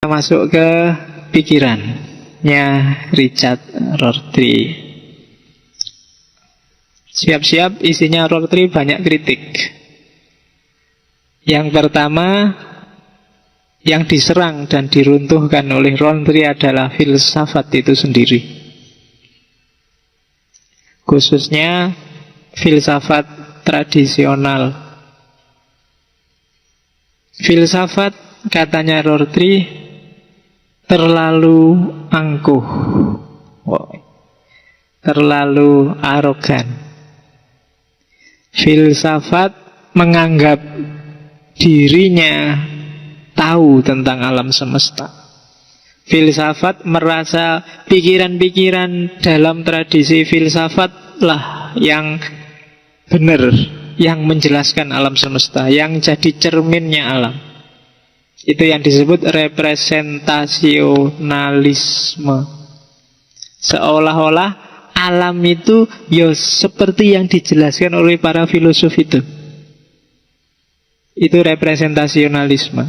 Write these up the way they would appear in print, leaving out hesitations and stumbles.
Masuk ke pikirannya Richard Rorty. Siap-siap, isinya Rorty banyak kritik. Yang pertama, yang diserang dan diruntuhkan oleh Rorty adalah filsafat itu sendiri, khususnya filsafat tradisional. Filsafat, katanya Rorty, terlalu angkuh, terlalu arogan. Filsafat menganggap dirinya tahu tentang alam semesta. Filsafat merasa pikiran-pikiran dalam tradisi filsafat lah yang benar, yang menjelaskan alam semesta, yang jadi cerminnya alam. Itu yang disebut representasionalisme. Seolah-olah alam itu ya seperti yang dijelaskan oleh para filosof itu. Itu representasionalisme.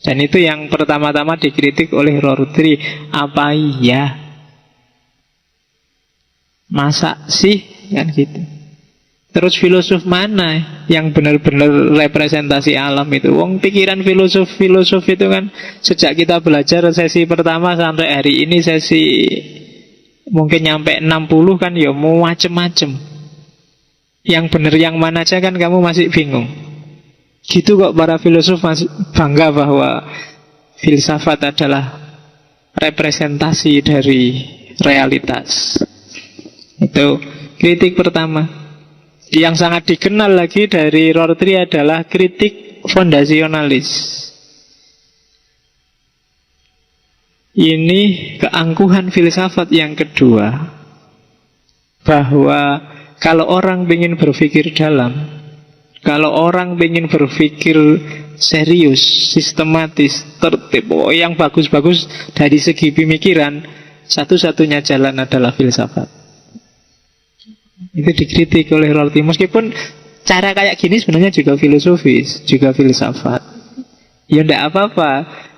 Dan itu yang pertama-tama dikritik oleh Rorty. Apa iya? Masa sih? Kan gitu. Terus filosof mana yang benar-benar representasi alam itu? Wong pikiran filosof itu kan sejak kita belajar sesi pertama sampai hari ini sesi mungkin nyampe 60 kan ya mau macem-macem. Yang benar yang mana aja kan kamu masih bingung. Gitu kok para filosof masih bangga bahwa filsafat adalah representasi dari realitas. Itu kritik pertama. Yang sangat dikenal lagi dari Rorty adalah kritik fondasionalis. Ini keangkuhan filsafat yang kedua, bahwa kalau orang ingin berpikir dalam, kalau orang ingin berpikir serius, sistematis, tertib, yang bagus-bagus dari segi pemikiran, satu-satunya jalan adalah filsafat. Itu dikritik oleh Rorty. Meskipun cara kayak gini sebenarnya juga filosofis, juga filsafat. Ya ndak apa-apa.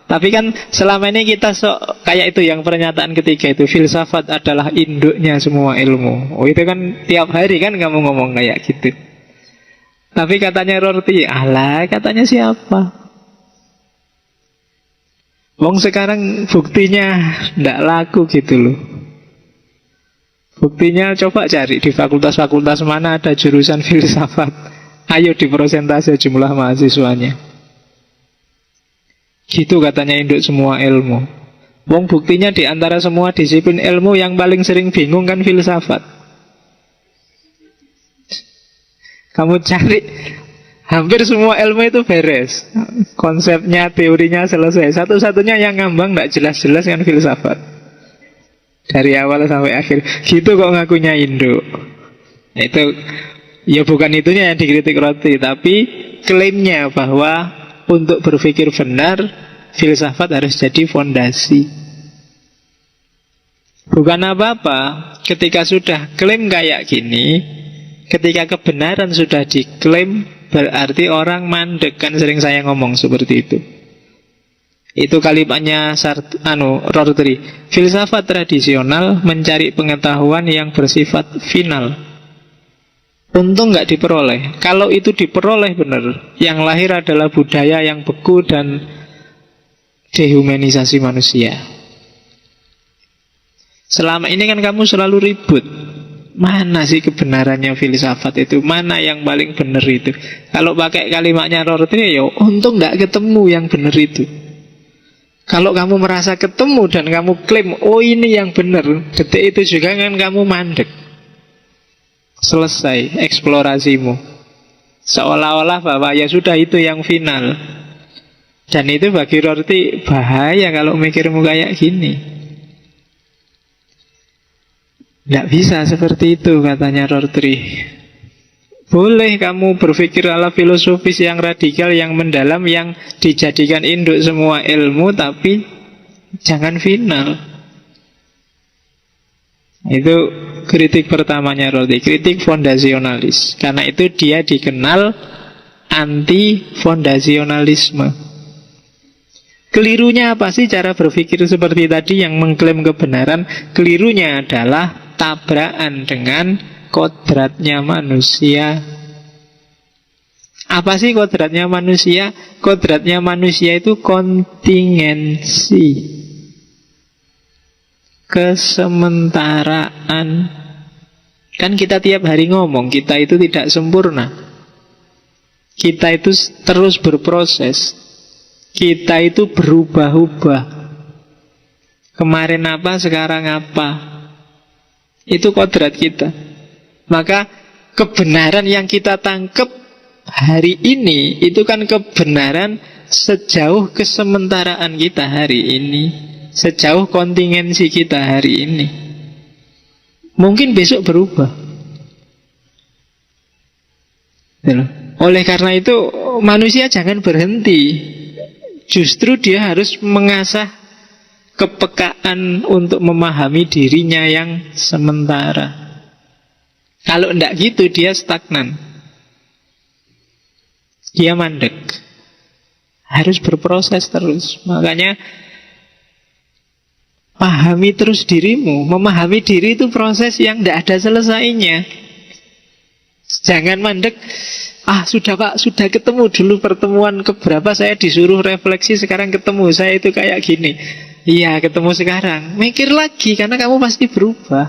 Tapi kan selama ini kita kayak itu yang pernyataan ketiga itu, filsafat adalah induknya semua ilmu. Oh itu kan tiap hari kan kamu ngomong kayak gitu. Tapi katanya Rorty, alah katanya siapa? Wong sekarang buktinya ndak laku gitu loh. Buktinya coba cari di fakultas-fakultas mana ada jurusan filsafat. Ayo diprosentase jumlah mahasiswanya. Gitu katanya induk semua ilmu. Wong buktinya di antara semua disiplin ilmu yang paling sering bingung kan filsafat. Kamu cari hampir semua ilmu itu beres. Konsepnya, teorinya selesai. Satu-satunya yang ngambang gak jelas-jelas kan filsafat. Dari awal sampai akhir. Gitu kok ngakunya induk. Nah, itu ya bukan itunya yang dikritik Rorty, tapi klaimnya bahwa untuk berpikir benar filsafat harus jadi fondasi. Bukan apa-apa ketika sudah klaim kayak gini. Ketika kebenaran sudah diklaim, berarti orang mandek. Kan sering saya ngomong seperti itu. Itu kalimatnya Rorty. Filsafat tradisional mencari pengetahuan yang bersifat final. Untung nggak diperoleh. Kalau itu diperoleh benar, yang lahir adalah budaya yang beku dan dehumanisasi manusia. Selama ini kan kamu selalu ribut. Mana sih kebenarannya filsafat itu? Mana yang paling benar itu? Kalau pakai kalimatnya Rorty, ya untung nggak ketemu yang benar itu. Kalau kamu merasa ketemu dan kamu klaim, oh ini yang benar, detik itu juga kan kamu mandek. Selesai eksplorasimu. Seolah-olah bahwa ya sudah itu yang final. Dan itu bagi Rorty bahaya kalau mikirmu kayak gini. Tidak bisa seperti itu katanya Rorty. Boleh kamu berpikir ala filosofis yang radikal, yang mendalam, yang dijadikan induk semua ilmu, tapi jangan final. Itu kritik pertamanya Rorty, kritik fondasionalis. Karena itu dia dikenal anti fondasionalisme. Kelirunya apa sih cara berpikir seperti tadi yang mengklaim kebenaran? Kelirunya adalah tabrakan dengan kodratnya manusia. Apa sih kodratnya manusia? Kodratnya manusia itu kontingensi, kesementaraan. Kan kita tiap hari ngomong, kita itu tidak sempurna. Kita itu terus berproses. Kita itu berubah-ubah. Kemarin apa, sekarang apa. Itu kodrat kita. Maka kebenaran yang kita tangkap hari ini itu kan kebenaran sejauh kesementaraan kita hari ini, sejauh kontingensi kita hari ini. Mungkin besok berubah. Oleh karena itu manusia jangan berhenti. Justru dia harus mengasah kepekaan untuk memahami dirinya yang sementara. Kalau tidak gitu dia stagnan, dia mandek. Harus berproses terus. Makanya pahami terus dirimu. Memahami diri itu proses yang tidak ada selesainya. Jangan mandek. Sudah Pak, sudah ketemu dulu pertemuan keberapa saya disuruh refleksi, sekarang ketemu saya itu kayak gini. Iya, ketemu sekarang. Mikir lagi, karena kamu pasti berubah.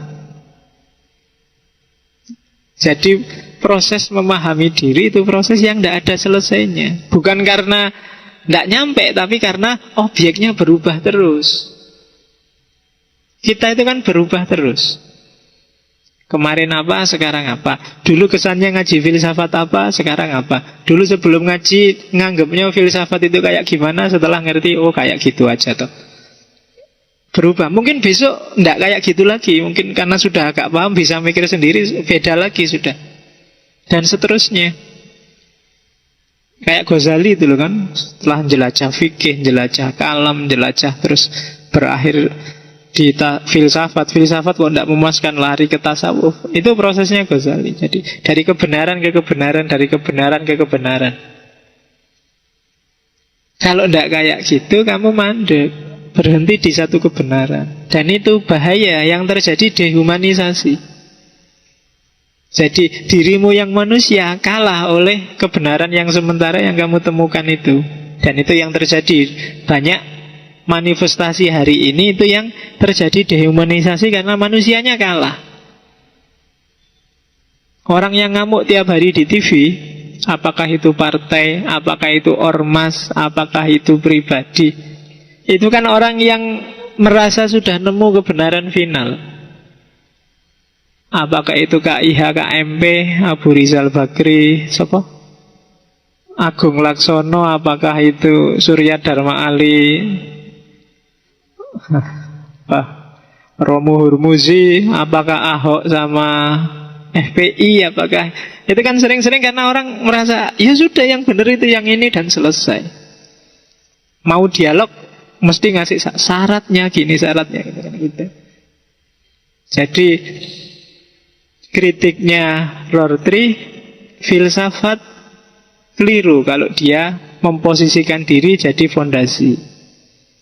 Jadi proses memahami diri itu proses yang tidak ada selesainya. Bukan karena tidak nyampe, tapi karena objeknya berubah terus. Kita itu kan berubah terus. Kemarin apa, sekarang apa. Dulu kesannya ngaji filsafat apa, sekarang apa. Dulu sebelum ngaji nganggapnya filsafat itu kayak gimana, setelah ngerti, oh kayak gitu aja toh. Berubah. Mungkin besok enggak kayak gitu lagi. Mungkin karena sudah agak paham, bisa mikir sendiri, beda lagi sudah. Dan seterusnya. Kayak Ghazali itu loh kan, setelah jelajah fikih, jelajah kalam, jelajah terus berakhir di filsafat. Filsafat kok tidak memuaskan, lari ke tasawuf. Itu prosesnya Ghazali. Jadi dari kebenaran ke kebenaran, dari kebenaran ke kebenaran. Kalau tidak kayak gitu, kamu mandek, berhenti di satu kebenaran. Dan itu bahaya. Yang terjadi dehumanisasi. Jadi dirimu yang manusia kalah oleh kebenaran yang sementara yang kamu temukan itu. Dan itu yang terjadi. Banyak manifestasi hari ini itu yang terjadi dehumanisasi karena manusianya kalah. Orang yang ngamuk tiap hari di TV, apakah itu partai, apakah itu ormas, apakah itu pribadi, itu kan orang yang merasa sudah nemu kebenaran final. Apakah itu KIH, KMP, Abu Rizal Bakri, siapa? Agung Laksono, apakah itu Surya Dharma Ali, Romo Hurmuzi, apakah Ahok sama FPI, apakah itu kan sering-sering karena orang merasa ya sudah yang benar itu yang ini dan selesai. Mau dialog mesti ngasih syaratnya gini, syaratnya gitu. Jadi kritiknya Rorty, filsafat keliru kalau dia memposisikan diri jadi fondasi.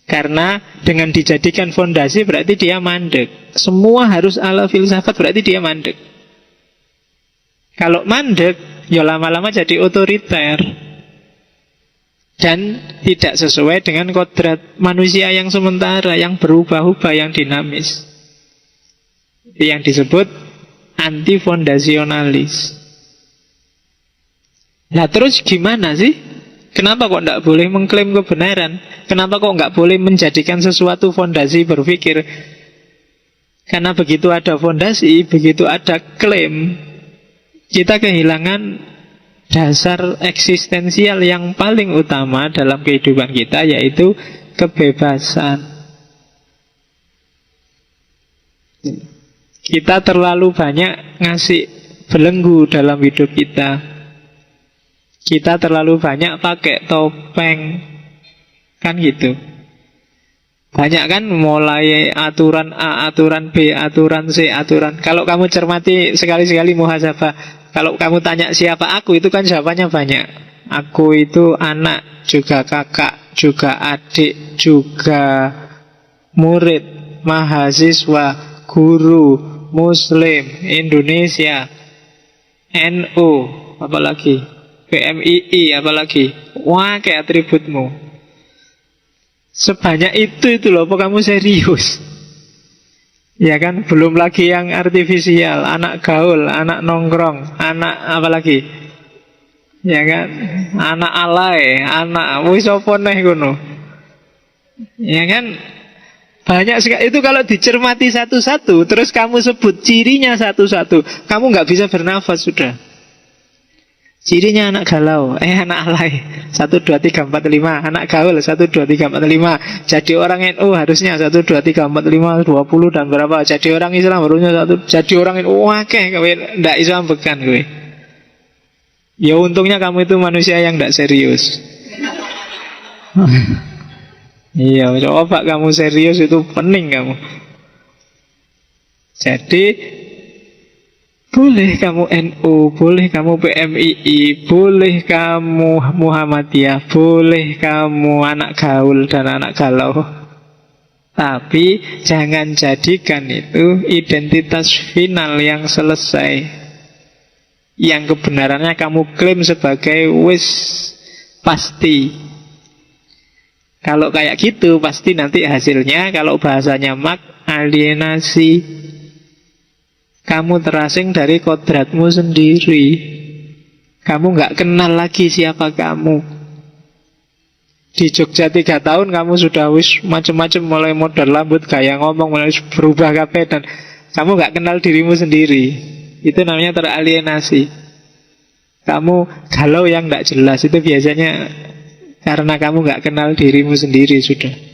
Karena dengan dijadikan fondasi berarti dia mandek. Semua harus ala filsafat berarti dia mandek. Kalau mandek, ya lama-lama jadi otoriter. Dan tidak sesuai dengan kodrat manusia yang sementara, yang berubah-ubah, yang dinamis. Yang disebut antifondasionalis. Nah terus gimana sih? Kenapa kok tidak boleh mengklaim kebenaran? Kenapa kok nggak boleh menjadikan sesuatu fondasi berpikir? Karena begitu ada fondasi, begitu ada klaim, kita kehilangan dasar eksistensial yang paling utama dalam kehidupan kita, yaitu kebebasan. Kita terlalu banyak ngasih belenggu dalam hidup kita. Kita terlalu banyak pakai topeng. Kan gitu. Banyak kan mulai aturan A, aturan B, aturan C, aturan. Kalau kamu cermati sekali-sekali muhasabah, kalau kamu tanya siapa aku, itu kan jawabannya banyak. Aku itu anak, juga kakak, juga adik, juga murid, mahasiswa, guru, Muslim, Indonesia, NU, apalagi PMII, apalagi. Wah, kayak atributmu. Sebanyak itu loh, apa kamu serius? Ya kan, belum lagi yang artifisial, anak gaul, anak nongkrong, anak apalagi? Ya kan, anak alay, anak wis apa neh ngono. Ya kan, banyak sekali. Itu kalau dicermati satu-satu, terus kamu sebut cirinya satu-satu, kamu nggak bisa bernafas sudah. Cirinya anak galau, anak alay 1, 2, 3, 4, 5. Anak gaul 1, 2, 3, 4, 5. Jadi orang NU harusnya 1, 2, 3, 4, 5, 20 dan berapa. Jadi orang Islam harusnya 1. Jadi orang NU wakeh kowe ndak iso ambekan kowe. Ya untungnya kamu itu manusia yang ndak serius. Iya, coba kamu serius itu pening kamu. Jadi boleh kamu NU, boleh kamu PMII, boleh kamu Muhammadiyah, boleh kamu anak gaul dan anak galau. Tapi jangan jadikan itu identitas final yang selesai, yang kebenarannya kamu klaim sebagai wis pasti. Kalau kayak gitu pasti nanti hasilnya, kalau bahasanya Marx, alienasi. Kamu terasing dari kodratmu sendiri. Kamu gak kenal lagi siapa kamu. Di Jogja 3 tahun kamu sudah wis macam-macam, mulai modal rambut, gaya ngomong, mulai berubah kabeh, dan kamu gak kenal dirimu sendiri. Itu namanya teralienasi. Kamu galau yang gak jelas. Itu biasanya karena kamu gak kenal dirimu sendiri sudah.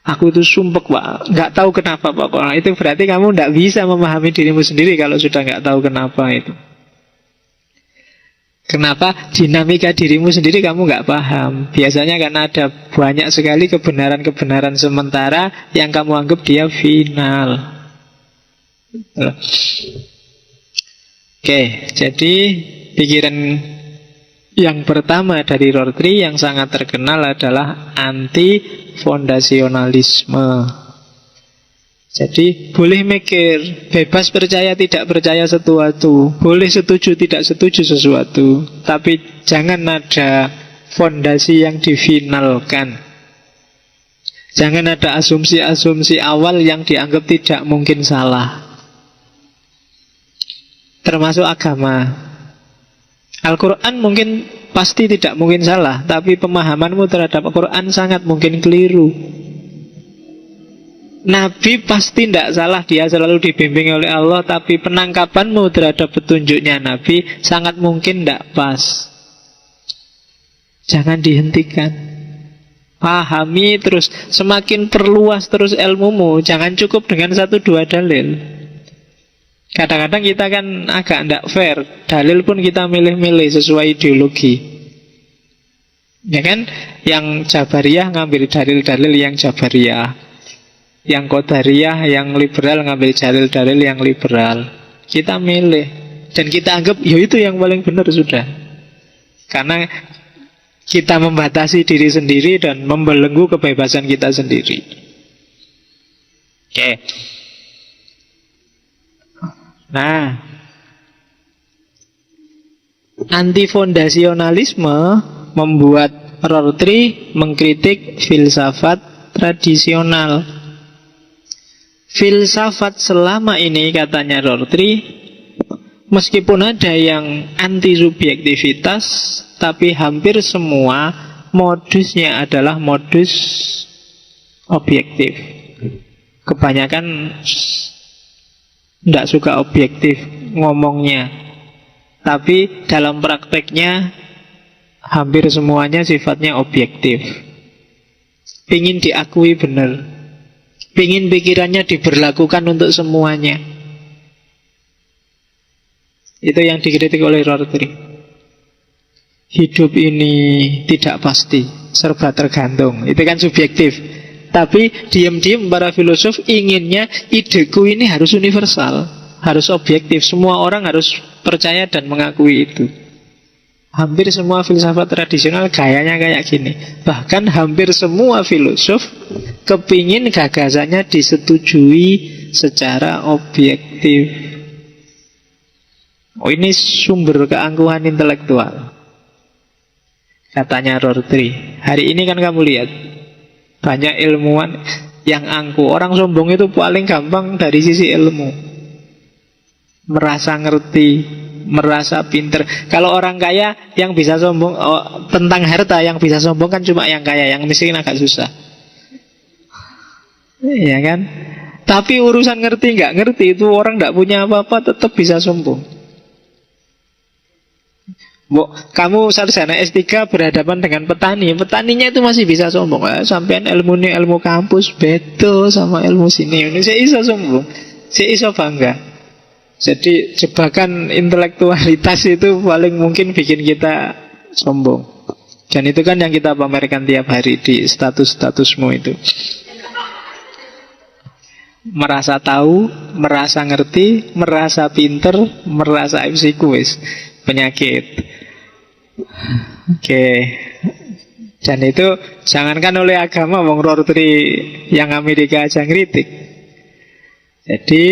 Aku itu sumpek Pak, gak tahu kenapa Pak. Itu berarti kamu gak bisa memahami dirimu sendiri kalau sudah gak tahu kenapa itu. Kenapa dinamika dirimu sendiri kamu gak paham. Biasanya karena ada banyak sekali kebenaran-kebenaran sementara yang kamu anggap dia final. Oke, jadi pikiran yang pertama dari Rorty yang sangat terkenal adalah anti-fondasionalisme. Jadi boleh mikir, bebas percaya tidak percaya sesuatu, boleh setuju tidak setuju sesuatu, tapi jangan ada fondasi yang difinalkan. Jangan ada asumsi-asumsi awal yang dianggap tidak mungkin salah. Termasuk agama. Al-Quran mungkin pasti tidak mungkin salah, tapi pemahamanmu terhadap Al-Quran sangat mungkin keliru. Nabi pasti tidak salah, dia selalu dibimbing oleh Allah, tapi penangkapanmu terhadap petunjuknya Nabi sangat mungkin tidak pas. Jangan dihentikan. Pahami terus, semakin perluas terus ilmumu. Jangan cukup dengan 1-2 dalil. Kadang-kadang kita kan agak tidak fair. Dalil pun kita milih-milih sesuai ideologi. Ya kan? Yang Jabariyah ngambil dalil-dalil yang Jabariyah, yang Qadariyah, yang liberal ngambil dalil-dalil yang liberal. Kita milih dan kita anggap ya itu yang paling benar sudah. Karena kita membatasi diri sendiri dan membelenggu kebebasan kita sendiri. Oke. Nah, antifondasionalisme membuat Rorty mengkritik filsafat tradisional. Filsafat selama ini, katanya Rorty, meskipun ada yang anti subjektivitas, tapi hampir semua modusnya adalah modus objektif. Kebanyakan tidak suka objektif ngomongnya, tapi dalam prakteknya hampir semuanya sifatnya objektif. Pingin diakui benar, pingin pikirannya diberlakukan untuk semuanya. Itu yang dikritik oleh Rorty. Hidup ini tidak pasti, serba tergantung. Itu kan subjektif. Tapi diam-diam para filosof inginnya ideku ini harus universal, harus objektif. Semua orang harus percaya dan mengakui itu. Hampir semua filsafat tradisional gayanya kayak gini. Bahkan hampir semua filosof kepingin gagasannya disetujui secara objektif. Oh, ini sumber keangkuhan intelektual, katanya Rorty. Hari ini kan kamu lihat banyak ilmuwan yang angkuh. Orang sombong itu paling gampang dari sisi ilmu, merasa ngerti, merasa pinter. Kalau orang kaya yang bisa sombong tentang harta, yang bisa sombong kan cuma yang kaya, yang miskin agak susah. Iya kan? Tapi urusan ngerti nggak ngerti itu orang nggak punya apa-apa tetap bisa sombong. Kamu sarjana S3 berhadapan dengan petani, petaninya itu masih bisa sombong. Sampean ilmu ini ilmu kampus beda sama ilmu sini. Ini saya bisa sombong, saya bisa bangga. Jadi jebakan intelektualitas itu paling mungkin bikin kita sombong. Dan itu kan yang kita pamerkan tiap hari di status-statusmu itu. Merasa tahu, merasa ngerti, merasa pinter, merasa kuis penyakit. Oke. Dan itu jangankan oleh agama, wong Rorty yang Amerika aja ngeritik. Jadi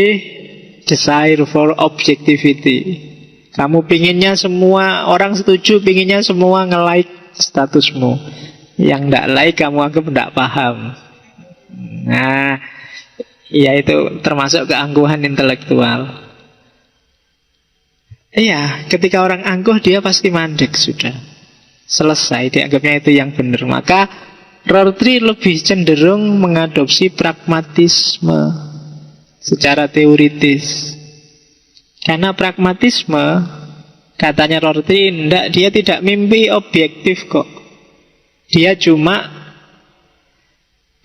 desire for objectivity. Kamu pinginnya semua orang setuju, pinginnya semua nge-like statusmu. Yang nggak like kamu anggap nggak paham. Nah, ya itu termasuk keangkuhan intelektual. Iya, ketika orang angkuh dia pasti mandek sudah. Selesai, dianggapnya itu yang benar. Maka Rorty lebih cenderung mengadopsi pragmatisme secara teoritis. Karena pragmatisme, katanya Rorty, dia tidak mimpi objektif kok. Dia cuma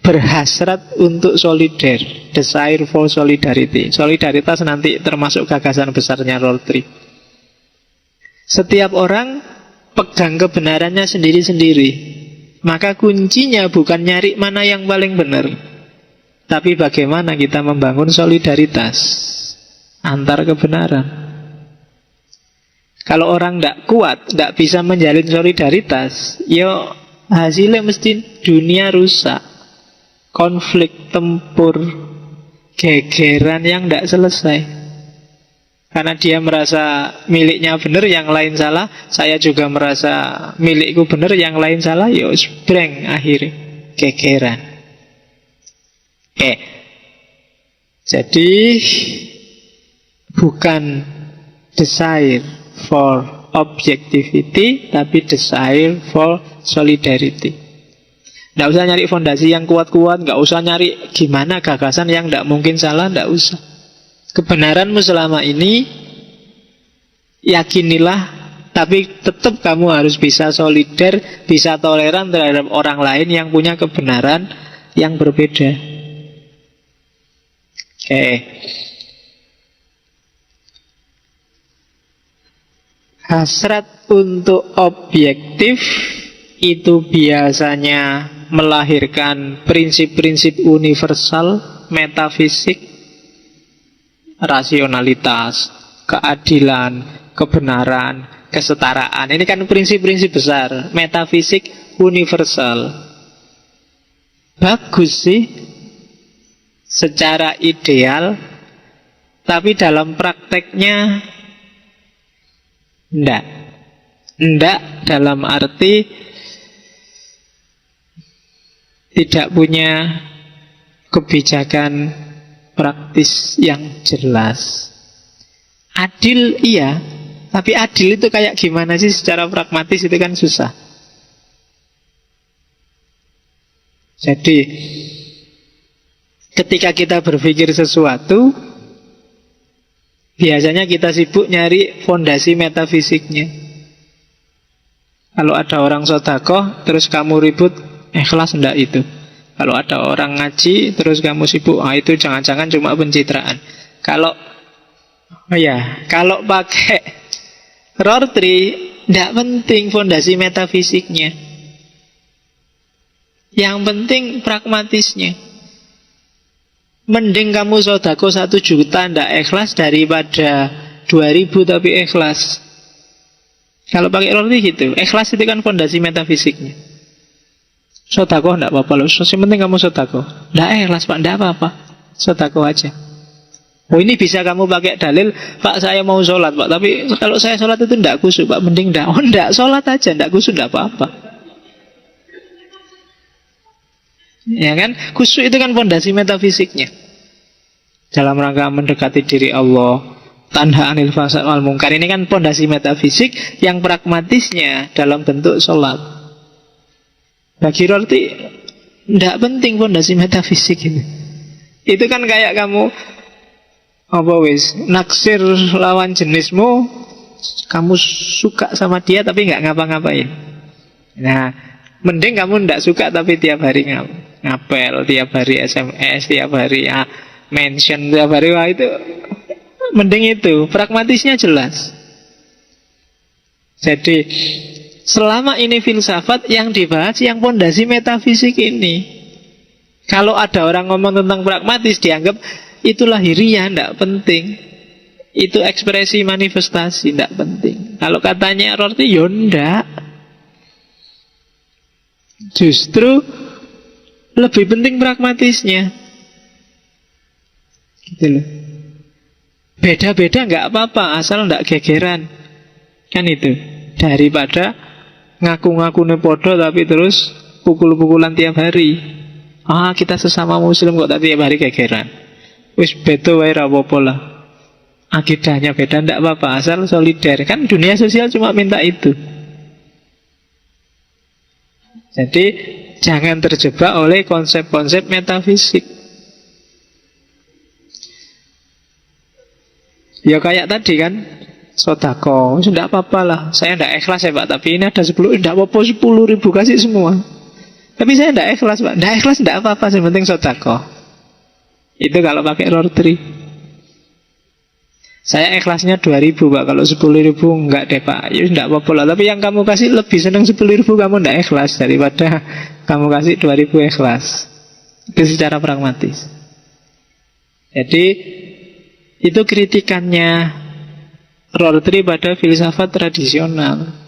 berhasrat untuk solider, desire for solidarity. Solidaritas nanti termasuk gagasan besarnya Rorty. Setiap orang pegang kebenarannya sendiri-sendiri. Maka kuncinya bukan nyari mana yang paling benar, tapi bagaimana kita membangun solidaritas antar kebenaran. Kalau orang tidak kuat, tidak bisa menjalin solidaritas, ya hasilnya mesti dunia rusak. Konflik, tempur, gegeran yang tidak selesai. Karena dia merasa miliknya benar, yang lain salah. Saya juga merasa milikku benar, yang lain salah. Ya breng akhirnya, gegeran. Jadi bukan desire for objectivity, tapi desire for solidarity. Nggak usah nyari fondasi yang kuat-kuat, nggak usah nyari gimana gagasan yang nggak mungkin salah, nggak usah. Kebenaranmu selama ini yakinilah, tapi tetap kamu harus bisa solider, bisa toleran terhadap orang lain yang punya kebenaran yang berbeda. Oke. Hasrat untuk objektif itu biasanya melahirkan prinsip-prinsip universal, metafisik, rasionalitas, keadilan, kebenaran, kesetaraan. Ini kan prinsip-prinsip besar, metafisik universal. Bagus sih secara ideal, tapi dalam prakteknya enggak. Enggak dalam arti tidak punya kebijakan praktis yang jelas. Adil iya, tapi adil itu kayak gimana sih secara pragmatis, itu kan susah. Jadi ketika kita berpikir sesuatu, biasanya kita sibuk nyari fondasi metafisiknya. Kalau ada orang sedekah terus kamu ribut, ikhlas enggak itu. Kalau ada orang ngaji terus kamu sibuk, itu jangan-jangan cuma pencitraan. Kalau pakai Rorty, tidak penting fondasi metafisiknya. Yang penting pragmatisnya. Mending kamu sedekah 1 juta ndak ikhlas daripada 2.000 tapi ikhlas. Kalau pakai roti gitu. Ikhlas itu kan fondasi metafisiknya. Sodako enggak apa-apa loh. Yang penting kamu sodako. Enggak ikhlas Pak, enggak apa-apa. Sodako aja. Oh ini bisa kamu pakai dalil, Pak saya mau sholat Pak, tapi kalau saya sholat itu enggak khusyuk Pak, mending enggak. Oh enggak, sholat aja, enggak khusyuk enggak apa-apa. Ya kan, khusyuk itu kan fondasi metafisiknya. Dalam rangka mendekati diri Allah, tanha anil fahsya wal munkar, ini kan fondasi metafisik yang pragmatisnya dalam bentuk sholat. Bagi roti tidak penting fondasi metafisik ini. Itu kan kayak kamu apa wis naksir lawan jenismu, kamu suka sama dia tapi nggak ngapa-ngapain. Nah, mending kamu nggak suka tapi tiap hari ngapel, tiap hari SMS, tiap hari mention, tiap hari, wah itu mending itu, pragmatisnya jelas. Jadi selama ini filsafat yang dibahas yang pondasi metafisik ini. Kalau ada orang ngomong tentang pragmatis dianggap itu lahiriah, tidak penting. Itu ekspresi manifestasi, tidak penting. Kalau katanya roti, ya ndak. Justru lebih penting pragmatisnya. Gitu loh. Beda-beda nggak apa-apa, asal ndak gegeran. Kan itu. Daripada ngaku-ngaku nepodo tapi terus pukul-pukulan tiap hari. Kita sesama muslim kok tapi tiap hari gegeran. Wis beda wae ra apa-apa lah. Akidahnya beda ndak apa-apa, asal solider. Kan dunia sosial cuma minta itu. Jadi jangan terjebak oleh konsep-konsep metafisik. Ya kayak tadi kan, sodako, tidak apa-apa lah. Saya tidak ikhlas ya Pak, tapi ini ada 10, tidak apa-apa 10.000 kasih semua. Tapi saya tidak ikhlas Pak, tidak ikhlas tidak apa-apa, yang penting sodako. Itu kalau pakai rotary. Saya ikhlasnya 2.000 Pak, kalau 10.000 enggak deh Pak, ya tidak apa-apa lah. Tapi yang kamu kasih lebih senang 10.000 kamu tidak ikhlas daripada kamu kasih 2.000 ikhlas. Itu secara pragmatis. Jadi itu kritikannya rotary pada filsafat tradisional.